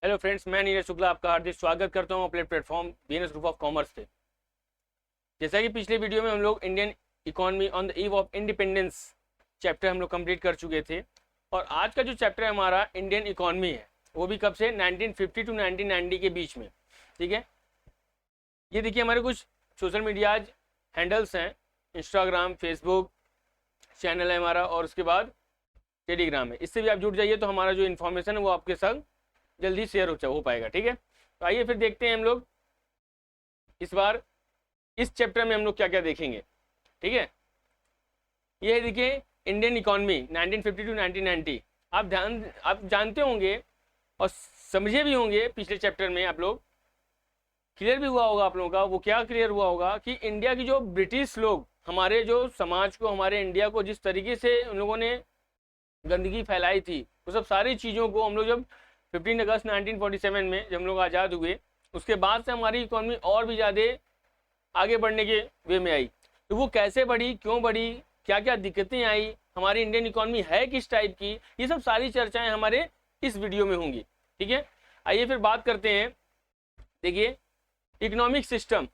Hello friends, मैं नीरज शुक्ला आपका हार्दिक स्वागत करता हूं अपने platform BNS group of commerce पे। जैसा कि पिछले वीडियो में हम लोग Indian economy on the eve of independence chapter हम लोग कंप्लीट कर चुके थे, और आज का जो चैप्टर है हमारा इंडियन इकोनॉमी है, वो भी कब से 1950 टू 1990 के बीच में। ठीक है, ये देखिए हमारे कुछ सोशल मीडियाज हैंडल्स हैं, इंस्टाग्राम, फेसबुक चैनल है हमारा, और उसके बाद टेलीग्राम है। इससे भी आप जुड़ जाइए तो हमारा जो इन्फॉर्मेशन है वो आपके संग जल्दी शेयर हो पाएगा। ठीक है, तो आइए फिर देखते हैं हम लोग इस बार इस चैप्टर में हम लोग क्या क्या देखेंगे। ठीक है, ये देखिए इंडियन इकोनॉमी 1950 टू 1990। आप जानते होंगे और समझे भी होंगे, पिछले चैप्टर में आप लोग क्लियर भी हुआ होगा आप लोगों का। वो क्या क्लियर हुआ होगा कि इंडिया की जो ब्रिटिश लोग हमारे जो समाज को, हमारे इंडिया को जिस तरीके से उन लोगों ने गंदगी फैलाई थी, वो सब सारी चीज़ों को हम लोग जब 15 अगस्त 1947 में जब हम लोग आज़ाद हुए, उसके बाद से हमारी इकोनॉमी और भी ज़्यादा आगे बढ़ने के वे में आई। तो वो कैसे बढ़ी, क्यों बढ़ी, क्या क्या दिक्कतें आई, हमारी इंडियन इकोनॉमी है किस टाइप की, ये सब सारी चर्चाएं हमारे इस वीडियो में होंगी। ठीक है, आइए फिर बात करते हैं। देखिए इकोनॉमिक सिस्टम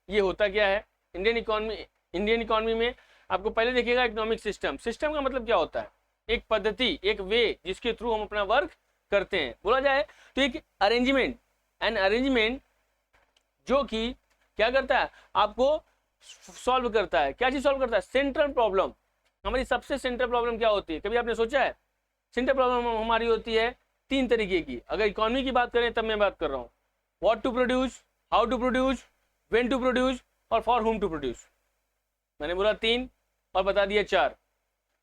ये होता क्या है इंडियन इकोनॉमी में। आपको पहले देखिएगा इकोनॉमिक सिस्टम का मतलब क्या होता है। एक पद्धति, एक वे जिसके थ्रू हम अपना वर्क करते हैं। बोला जाए तो एक अरेंजमेंट जो कि क्या करता है, आपको सॉल्व करता है। क्या चीज सॉल्व करता है? Central problem. हमारी सबसे सेंट्रल प्रॉब्लम क्या होती है, कभी आपने सोचा है? सेंट्रल प्रॉब्लम हमारी होती है 3 तरीके की। अगर इकोनॉमी की बात करें तब मैं बात कर रहा हूँ what to produce, how to produce, when to produce और फॉर हुम टू प्रोड्यूस। मैंने बोला 3 और बता दिया 4।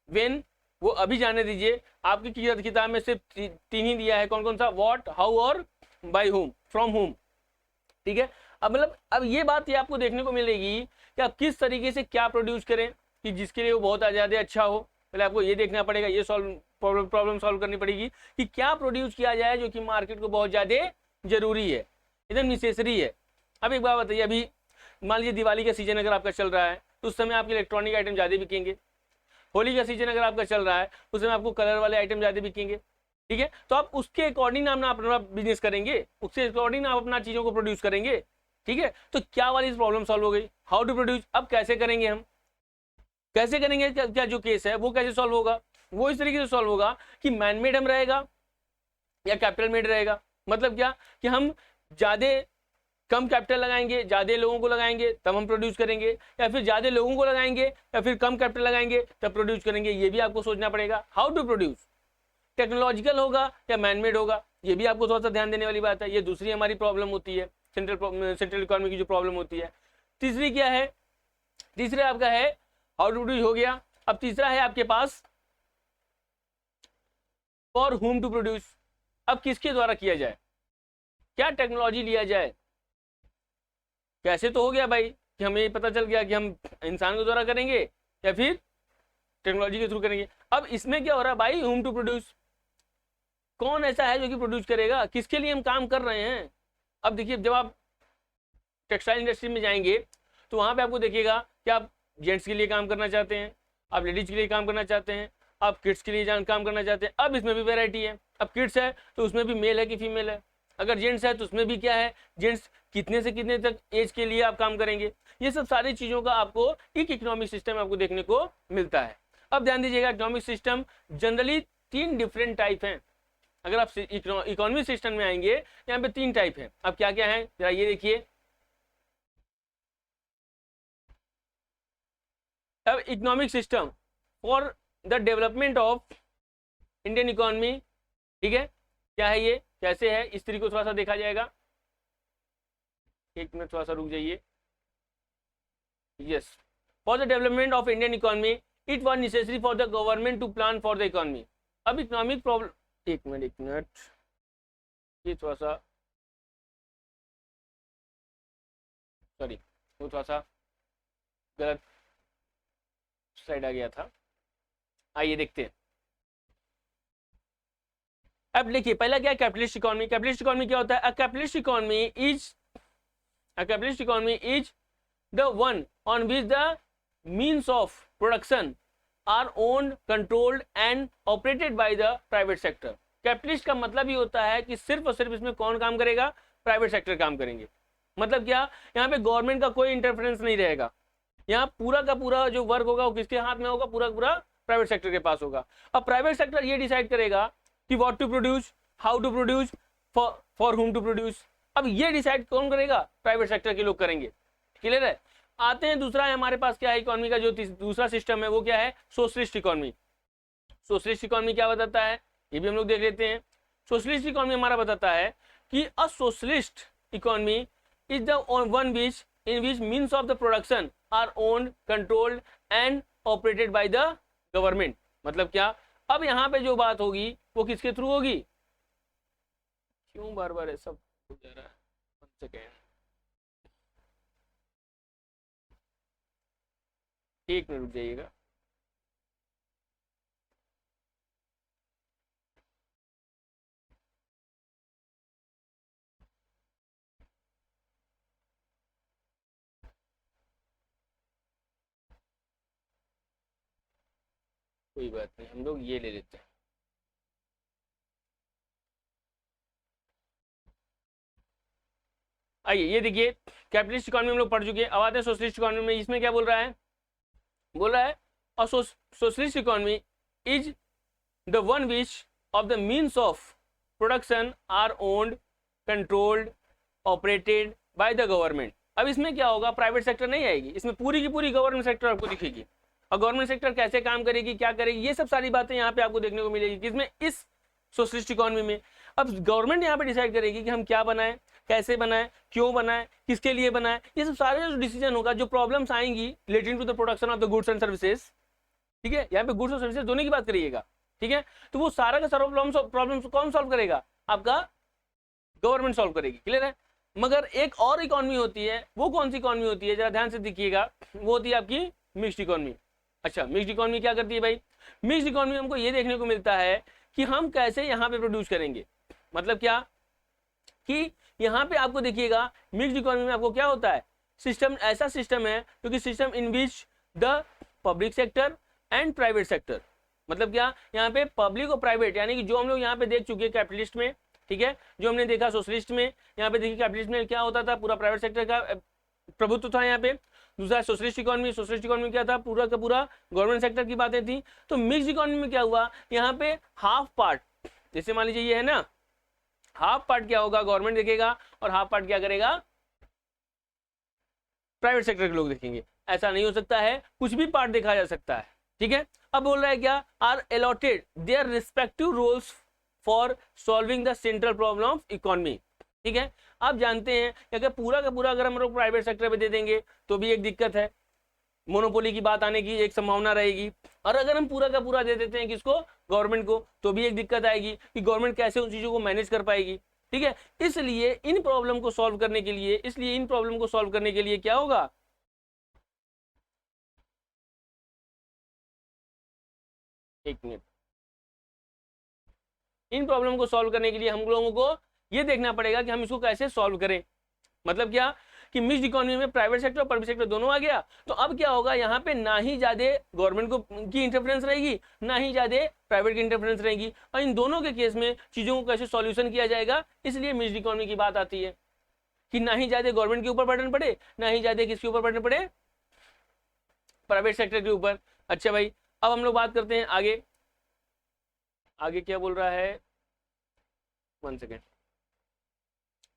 व्हेन वो अभी जाने दीजिए, आपकी किताब में सिर्फ 3 ही दिया है। कौन कौन सा? व्हाट, हाउ और बाय हुम, फ्रॉम हुम। ठीक है, अब मतलब अब ये बात ये आपको देखने को मिलेगी कि आप किस तरीके से क्या प्रोड्यूस करें कि जिसके लिए वो बहुत ज़्यादा अच्छा हो। पहले आपको ये देखना पड़ेगा, ये प्रॉब्लम सॉल्व करनी पड़ेगी कि क्या प्रोड्यूस किया जाए जो कि मार्केट को बहुत ज़्यादा जरूरी है, एकदम नेसेसरी है। अब एक बात बताइए, अभी मान लीजिए दिवाली का सीजन अगर आपका चल रहा है तो उस समय आपके इलेक्ट्रॉनिक आइटम ज़्यादा बिकेंगे। होली का सीजन अगर आपका चल रहा है उस समय आपको कलर वाले आइटम ज़्यादा बिकेंगे। ठीक है, तो आप उसके अकॉर्डिंग अपना बिजनेस करेंगे, उसके अकॉर्डिंग आप अपना चीज़ों को प्रोड्यूस करेंगे। ठीक है, तो क्या वाली प्रॉब्लम सॉल्व हो गई, हाउ टू प्रोड्यूस। अब कैसे करेंगे हम, कैसे करेंगे? क्या जो केस है वो कैसे सॉल्व होगा? वो इस तरीके से सॉल्व होगा कि मैन मेड हम रहेगा या कैपिटल मेड रहेगा। मतलब क्या कि हम ज़्यादा कम कैपिटल लगाएंगे, ज़्यादा लोगों को लगाएंगे तब हम प्रोड्यूस करेंगे, या फिर ज़्यादा लोगों को लगाएंगे या फिर कम कैपिटल लगाएंगे तब प्रोड्यूस करेंगे। ये भी आपको सोचना पड़ेगा। हाउ टू प्रोड्यूस, टेक्नोलॉजिकल होगा या मैनमेड होगा, ये भी आपको थोड़ा सा ध्यान देने वाली बात है। ये दूसरी हमारी प्रॉब्लम होती है, सेंट्रल इकोनॉमी की जो प्रॉब्लम होती है। तीसरी क्या है? तीसरा आपका है हाउ टू प्रोड्यूस, हो गया। अब तीसरा है आपके पास फॉर हुम टू प्रोड्यूस। अब किसके द्वारा किया जाए, क्या टेक्नोलॉजी लिया जाए। कैसे तो हो गया भाई कि हमें पता चल गया कि हम इंसान के द्वारा करेंगे या फिर टेक्नोलॉजी के थ्रू करेंगे। अब इसमें क्या हो रहा है भाई, होम टू प्रोड्यूस। कौन ऐसा है जो कि प्रोड्यूस करेगा, किसके लिए हम काम कर रहे हैं। अब देखिए जब आप टेक्सटाइल इंडस्ट्री में जाएंगे तो वहां पे आपको देखिएगा कि आप जेंट्स के लिए काम करना चाहते हैं, आप लेडीज के लिए काम करना चाहते हैं, आप किड्स के लिए काम करना चाहते हैं। अब इसमें भी वेराइटी है। अब किड्स है तो उसमें भी मेल है कि फीमेल है। अगर जेंट्स है तो उसमें भी क्या है, जेंट्स कितने से कितने तक एज के लिए आप काम करेंगे। ये सब सारी चीज़ों का आपको एक इकोनॉमिक सिस्टम आपको देखने को मिलता है। अब ध्यान दीजिएगा, economic system generally 3 different type हैं। अगर आप इकोनॉमिक सिस्टम में आएंगे यहाँ पे 3 टाइप हैं। अब क्या क्या है जरा ये देखिए। अब economic system for the development of Indian economy. ठीक है, क्या है ये, कैसे है, इस तरीके को थोड़ा सा देखा जाएगा। एक मिनट थोड़ा सा रुक जाइए। Yes, for the development of Indian economy it was necessary for the government to plan for the economy. अब इकोनॉमिक प्रॉब्लम, एक मिनट ये थोड़ा सा, सॉरी वो थोड़ा सा गलत स्लाइड आ गया था। आइए देखते हैं। अब देखिए पहला क्या है, कैपिटलिस्ट इकोनॉमी। कैपिटलिस्ट इकोनॉमी क्या होता है? A capitalist economy is the one on which the means of production are owned, controlled and operated by the private sector। Capitalist का मतलब ही होता है कि सिर्फ और सिर्फ इसमें कौन काम करेगा, प्राइवेट सेक्टर काम करेंगे। मतलब क्या, यहाँ पे गवर्नमेंट का कोई इंटरफेरेंस नहीं रहेगा, यहाँ पूरा का पूरा जो वर्क होगा वो किसके हाथ में होगा, पूरा का पूरा प्राइवेट सेक्टर के पास होगा। अब प्राइवेट सेक्टर ये डिसाइड करेगा कि what to produce, how to produce, for whom to produce. अब ये डिसाइड कौन करेगा, प्राइवेट सेक्टर के लोग करेंगे। क्लियर है। आते हैं दूसरा है हमारे पास क्या है इकोनॉमी का जो दूसरा सिस्टम है वो क्या है, सोशलिस्ट इकोनॉमी। सोशलिस्ट इकोनॉमी क्या बताता है ये भी हम लोग देख लेते हैं। सोशलिस्ट इकोनॉमी हमारा बताता है कि a socialist economy is the one which in which means of the production are owned, controlled and operated by the government. मतलब क्या, अब यहाँ पे जो बात होगी वो किसके थ्रू होगी, क्यों बार बार ऐसा हो जा रहा है, 1 सेकेंड, 1 मिनट रुक जाइएगा। कोई बात नहीं, हम लोग ये ले लेते हैं। आइए ये देखिए, कैपिटलिस्ट इकोनॉमी हम लोग पढ़ चुके हैं। अब आते हैं सोशलिस्ट इकोनॉमी में। इसमें क्या बोल रहा है, बोल रहा है और socialist economy is the one which of the means of production are owned, controlled, operated by the government. अब इसमें क्या होगा, प्राइवेट सेक्टर नहीं आएगी, इसमें पूरी की पूरी गवर्नमेंट सेक्टर आपको दिखेगी। और गवर्नमेंट सेक्टर कैसे काम करेगी, क्या करेगी, ये सब सारी बातें यहाँ पे आपको देखने को मिलेगी किसमें, इस सोशलिस्ट इकोनॉमी में। अब गवर्नमेंट यहाँ पे डिसाइड करेगी कि हम क्या बनाएं, कैसे बनाएं, क्यों बनाएं, किसके लिए बनाएं, ये सब सारे जो डिसीजन होगा, जो प्रॉब्लम्स आएंगी relating to the production of the goods and services. ठीक है, यहाँ पे गुड्स और सर्विसेज दोनों की बात करिएगा। ठीक है, तो वो सारा का सारा प्रॉब्लम्स कौन सॉल्व करेगा, आपका गवर्नमेंट सॉल्व करेगी। क्लियर है। मगर एक और इकोनॉमी होती है, वो कौन सी इकोनॉमी होती है, जरा ध्यान से देखिएगा, वो होती है आपकी मिक्स्ड इकोनॉमी। अच्छा, मिक्स्ड इकोनॉमी क्या करती है भाई, मिक्स्ड इकोनॉमी हमको ये देखने को मिलता है कि हम कैसे यहाँ पे प्रोड्यूस करेंगे। मतलब क्या कि यहाँ पे आपको देखिएगा मिक्स्ड इकोनॉमी में आपको क्या होता है, सिस्टम ऐसा सिस्टम है क्योंकि system in which the public sector and private sector. मतलब क्या, यहाँ पे पब्लिक और प्राइवेट, यानी कि जो हम लोग यहाँ पे देख चुके हैं कैपिटलिस्ट में, ठीक है, जो हमने देखा सोशलिस्ट में, यहाँ पे देखिए कैपिटलिस्ट में क्या होता था, पूरा प्राइवेट सेक्टर का प्रभुत्व था यहाँ पे। दूसरा सोशलिस्ट इकोनॉमी, सोशलिस्ट इकोनॉमी क्या था, पूरा का पूरा गवर्नमेंट सेक्टर की बातें थी। तो मिक्स्ड इकोनॉमी में क्या हुआ, यहाँ पे हाफ पार्ट, जैसे मान लीजिए ये है ना, हाफ पार्ट क्या होगा, गवर्नमेंट देखेगा, और हाफ पार्ट क्या करेगा, प्राइवेट सेक्टर के लोग देखेंगे। ऐसा नहीं हो सकता है, कुछ भी पार्ट देखा जा सकता है। ठीक है, अब बोल रहा है क्या, are allotted their respective roles for solving the central problem of economy. ठीक है, आप जानते हैं कि अगर पूरा का पूरा अगर हम लोग प्राइवेट सेक्टर पे दे देंगे तो भी एक दिक्कत है, मोनोपोली की बात आने की एक संभावना रहेगी। और अगर हम पूरा का पूरा दे देते हैं किसको, गवर्नमेंट को, तो भी एक दिक्कत आएगी कि गवर्नमेंट कैसे उन चीजों को मैनेज कर पाएगी। ठीक है, इसलिए इन प्रॉब्लम को सॉल्व करने के लिए क्या होगा, एक मिनट, इन प्रॉब्लम को सॉल्व करने के लिए हम लोगों को ये देखना पड़ेगा कि हम इसको कैसे सॉल्व करें। मतलब क्या कि मिक्स्ड इकोनॉमी में प्राइवेट सेक्टर और पब्लिक सेक्टर दोनों आ गया, तो अब क्या होगा, यहाँ पे ना ही ज्यादा गवर्नमेंट को की इंटरफेरेंस रहेगी, ना ही ज्यादा प्राइवेट की इंटरफेरेंस रहेगी, और इन दोनों के केस में चीजों को कैसे सॉल्यूशन किया जाएगा। इसलिए मिक्स्ड इकोनॉमी की बात आती है कि ना ही ज्यादा गवर्नमेंट के ऊपर बर्डन पड़े, ना ही ज्यादा किसके ऊपर बर्डन पड़े, प्राइवेट सेक्टर के ऊपर। अच्छा भाई, अब हम लोग बात करते हैं आगे, आगे क्या बोल रहा है, 1 सेकेंड।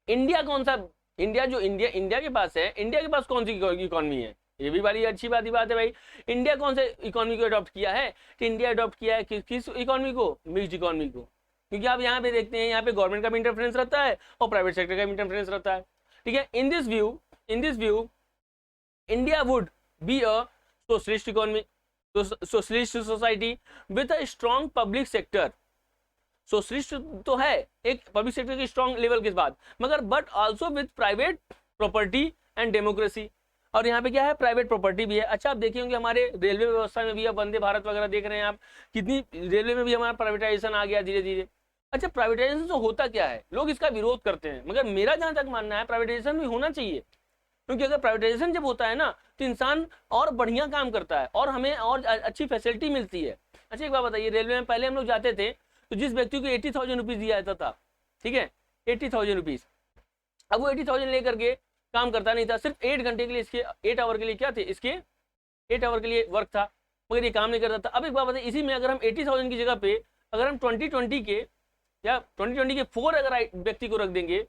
इंडिया कौन सा, इंडिया जो इंडिया के पास है, इंडिया के पास कौन सी इकोनॉमी है, ये भी बड़ी अच्छी बात है भाई। इंडिया कौन से इकोनॉमी को अडॉप्ट किया है, तो इंडिया अडॉप्ट किया है किस इकोनॉमी को, मिक्स्ड इकोनॉमी को। क्योंकि आप यहाँ पे देखते हैं, यहाँ पे गवर्नमेंट का भी इंटरफेरेंस रहता है और प्राइवेट सेक्टर का भी इंटरफेरेंस रहता है। ठीक है, in this view India would be a socialist economy, socialist society with a strong public sector. Socialist तो है, एक पब्लिक सेक्टर की स्ट्रॉन्ग लेवल के बाद, मगर but also with private property and democracy. और यहाँ पे क्या है, प्राइवेट प्रॉपर्टी भी है। अच्छा, आप देखे होंगे हमारे रेलवे व्यवस्था में भी, अब वंदे भारत वगैरह देख रहे हैं आप, कितनी रेलवे में भी हमारा प्राइवेटाइजेशन आ गया धीरे धीरे। अच्छा, प्राइवेटाइजेशन तो होता क्या है, लोग इसका विरोध करते हैं, मगर मेरा जहां तक मानना है प्राइवेटाइजेशन भी होना चाहिए। क्योंकि अगर प्राइवेटाइजेशन जब होता है ना, तो इंसान और बढ़िया काम करता है और हमें और अच्छी फैसिलिटी मिलती है। अच्छा, एक बात बताइए, रेलवे में पहले हम लोग जाते थे तो जिस व्यक्ति को 80,000 रुपीज दिया जाता था, ठीक है, 80,000 रुपीज, अब वो 80,000 लेकर के काम करता नहीं था, सिर्फ 8 घंटे के लिए, इसके 8 आवर के लिए क्या थे, इसके 8 आवर के लिए वर्क था, मगर ये काम नहीं करता था। अब एक बात बताइए, इसी में अगर हम 80,000 की जगह पे अगर हम 2020 के या 2020 के 4 अगर व्यक्ति को रख देंगे,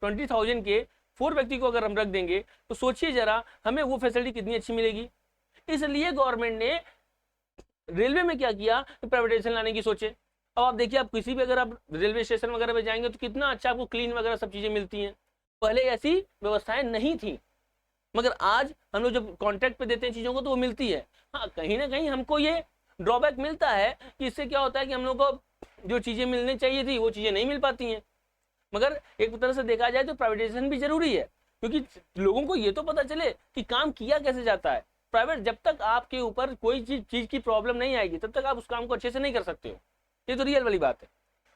20,000 के 4 व्यक्ति को अगर हम रख देंगे, तो सोचिए जरा हमें वो फैसिलिटी कितनी अच्छी मिलेगी। इसलिए गवर्नमेंट ने रेलवे में क्या किया, प्राइवेटाइजेशन लाने की सोचे। अब आप देखिए, आप किसी भी अगर आप रेलवे स्टेशन वगैरह पे जाएंगे तो कितना अच्छा आपको क्लीन वगैरह सब चीजें मिलती हैं। पहले ऐसी व्यवस्थाएं नहीं थी, मगर आज हम लोग जब कॉन्ट्रैक्ट पे देते हैं चीजों को तो वो मिलती है। हाँ, कहीं ना कहीं हमको ये ड्रॉबैक मिलता है कि इससे क्या होता है कि हम लोग को जो चीजें मिलनी चाहिए थी वो चीजें नहीं मिल पाती हैं। मगर एक तरह से देखा जाए तो प्राइवेटाइजेशन भी जरूरी है, क्योंकि लोगों को ये तो पता चले कि काम किया कैसे जाता है। प्राइवेट, जब तक आपके ऊपर कोई चीज की प्रॉब्लम नहीं आएगी तब तक आप उस काम को अच्छे से नहीं कर सकते हो। ये तो रियल वाली बात है।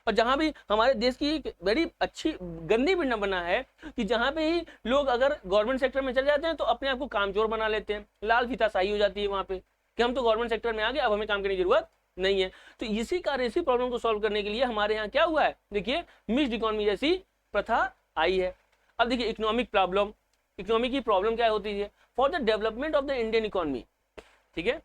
और जहां भी हमारे देश की एक बड़ी अच्छी गंदी बिंडा बना है कि जहां पे ही लोग अगर गवर्नमेंट सेक्टर में चले जाते हैं तो अपने आप को कामचोर बना लेते हैं, लाल फीताशाही हो जाती है वहां पे कि हम तो गवर्नमेंट सेक्टर में आ गए, अब हमें काम करने की जरूरत नहीं है। तो इसी कार्य, इसी प्रॉब्लम को सॉल्व करने के लिए हमारे यहाँ क्या हुआ है, देखिए मिक्स्ड इकोनॉमी जैसी प्रथा आई है। अब देखिए इकोनॉमिक प्रॉब्लम, इकोनॉमी की प्रॉब्लम क्या होती है, for the development of the Indian economy, ठीक है,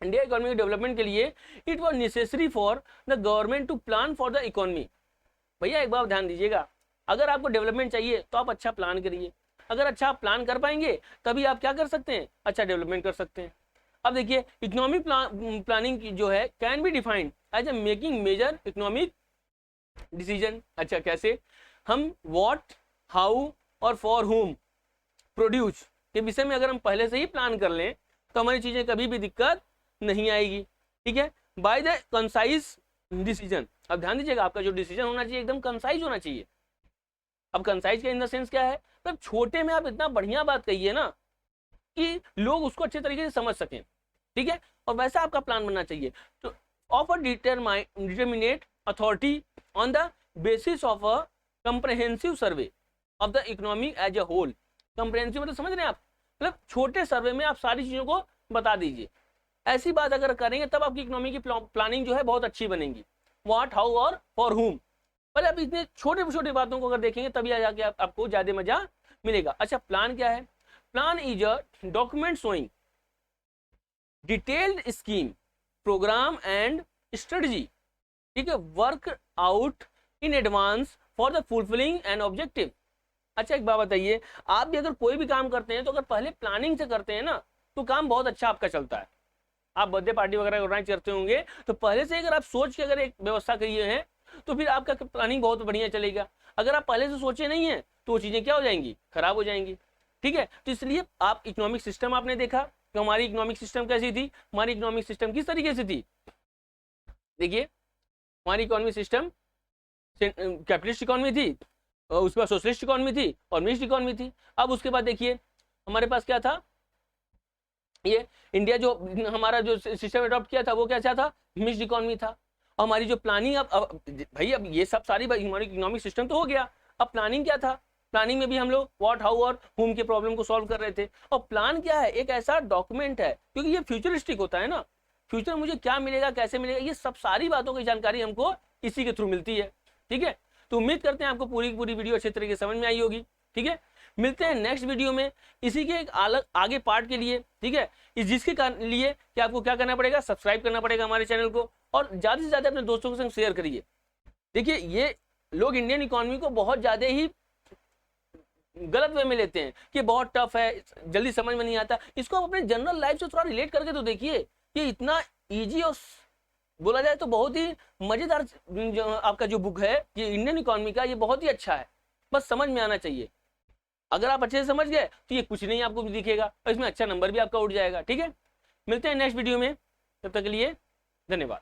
इंडिया इकोनॉमी के डेवलपमेंट के लिए it was necessary for the government to plan for the economy. भैया एक बात ध्यान दीजिएगा, अगर आपको डेवलपमेंट चाहिए तो आप अच्छा प्लान करिए। अगर अच्छा आप प्लान कर पाएंगे तभी आप क्या कर सकते हैं, अच्छा डेवलपमेंट कर सकते हैं। अब देखिए इकोनॉमिक प्लानिंग की जो है can be defined as a making major economic decision. अच्छा कैसे, हम व्हाट, हाउ और फॉर हुम प्रोड्यूस के विषय में अगर हम पहले से ही प्लान कर लें तो हमारी चीजें कभी भी दिक्कत नहीं आएगी, ठीक है। बाय द कंसाइज डिसीजन, अब ध्यान दीजिएगा आपका जो डिसीजन होना चाहिए एकदम कंसाइज होना चाहिए। अब कंसाइज का इन द सेंस क्या है, मतलब छोटे में आप इतना बढ़िया बात कहिए ना कि लोग उसको अच्छे तरीके से समझ सकें, ठीक है, और वैसा आपका प्लान बनना चाहिए। तो of a determinate authority on the basis of a comprehensive survey of the economy as a whole. Comprehensive मतलब समझ रहे हैं आप, मतलब छोटे सर्वे में आप सारी चीजों को बता दीजिए। ऐसी बात अगर करेंगे तब आपकी इकोनॉमी की प्लानिंग जो है बहुत अच्छी बनेगी। व्हाट, हाउ और फॉर हुम, पहले आप इतने छोटे छोटे बातों को अगर देखेंगे तभी आ जाके आपको ज्यादा मजा मिलेगा। अच्छा प्लान क्या है, plan is a document showing detailed scheme, programme and strategy, ठीक है, work out in advance for the fulfilling an objective. अच्छा एक बात बताइए, आप भी अगर कोई भी काम करते हैं तो अगर पहले प्लानिंग से करते हैं ना तो काम बहुत अच्छा आपका चलता है। आप बर्थडे पार्टी वगैरह ऑर्गेनाइज करते होंगे तो पहले से अगर आप सोच के अगर एक व्यवस्था किए हैं तो फिर आपका प्लानिंग बहुत बढ़िया चलेगा। अगर आप पहले से सोचे नहीं है तो वो चीजें क्या हो जाएंगी, खराब हो जाएंगी, ठीक है। तो इसलिए आप इकोनॉमिक सिस्टम आपने देखा कि हमारी इकोनॉमिक सिस्टम कैसी थी, हमारी इकोनॉमिक सिस्टम किस तरीके से थी। देखिए हमारी इकोनॉमिक सिस्टम कैपिटलिस्ट इकोनॉमी थी, उसके बाद सोशलिस्ट इकोनॉमी थी और मिक्स्ड इकोनॉमी थी। अब उसके बाद देखिए हमारे पास क्या था, ये इंडिया जो हमारा जो सिस्टम अडॉप्ट किया था वो कैसा था, मिक्स्ड इकोनॉमी था। और हमारी जो प्लानिंग, अब भाई अब ये सब सारी हमारी इकोनॉमिक सिस्टम तो हो गया, अब प्लानिंग क्या था, प्लानिंग में भी हम लोग व्हाट, हाउ और हुम के प्रॉब्लम को सॉल्व कर रहे थे। और प्लान क्या है, एक ऐसा डॉक्यूमेंट है, क्योंकि ये फ्यूचरिस्टिक होता है ना, फ्यूचर मुझे क्या मिलेगा, कैसे मिलेगा, ये सब सारी बातों की जानकारी हमको इसी के थ्रू मिलती है, ठीक है। तो उम्मीद करते हैं आपको पूरी वीडियो अच्छे तरीके से समझ में आई होगी, ठीक है। मिलते हैं नेक्स्ट वीडियो में इसी के एक अलग आगे पार्ट के लिए, ठीक है। जिसके लिए कि आपको क्या करना पड़ेगा, सब्सक्राइब करना पड़ेगा हमारे चैनल को और ज्यादा से ज्यादा अपने दोस्तों के संग शेयर करिए। देखिए ये लोग इंडियन इकोनॉमी को बहुत ज्यादा ही गलत वे में लेते हैं कि बहुत टफ है, जल्दी समझ में नहीं आता। इसको आप अपने जनरल लाइफ से थोड़ा रिलेट करके तो देखिए, ये इतना ईजी और बोला जाए तो बहुत ही मजेदार आपका जो बुक है ये इंडियन इकोनॉमी का, ये बहुत ही अच्छा है, बस समझ में आना चाहिए। अगर आप अच्छे से समझ गए तो ये कुछ नहीं आपको दिखेगा और इसमें अच्छा नंबर भी आपका उठ जाएगा, ठीक है। मिलते हैं नेक्स्ट वीडियो में, तब तक के लिए धन्यवाद।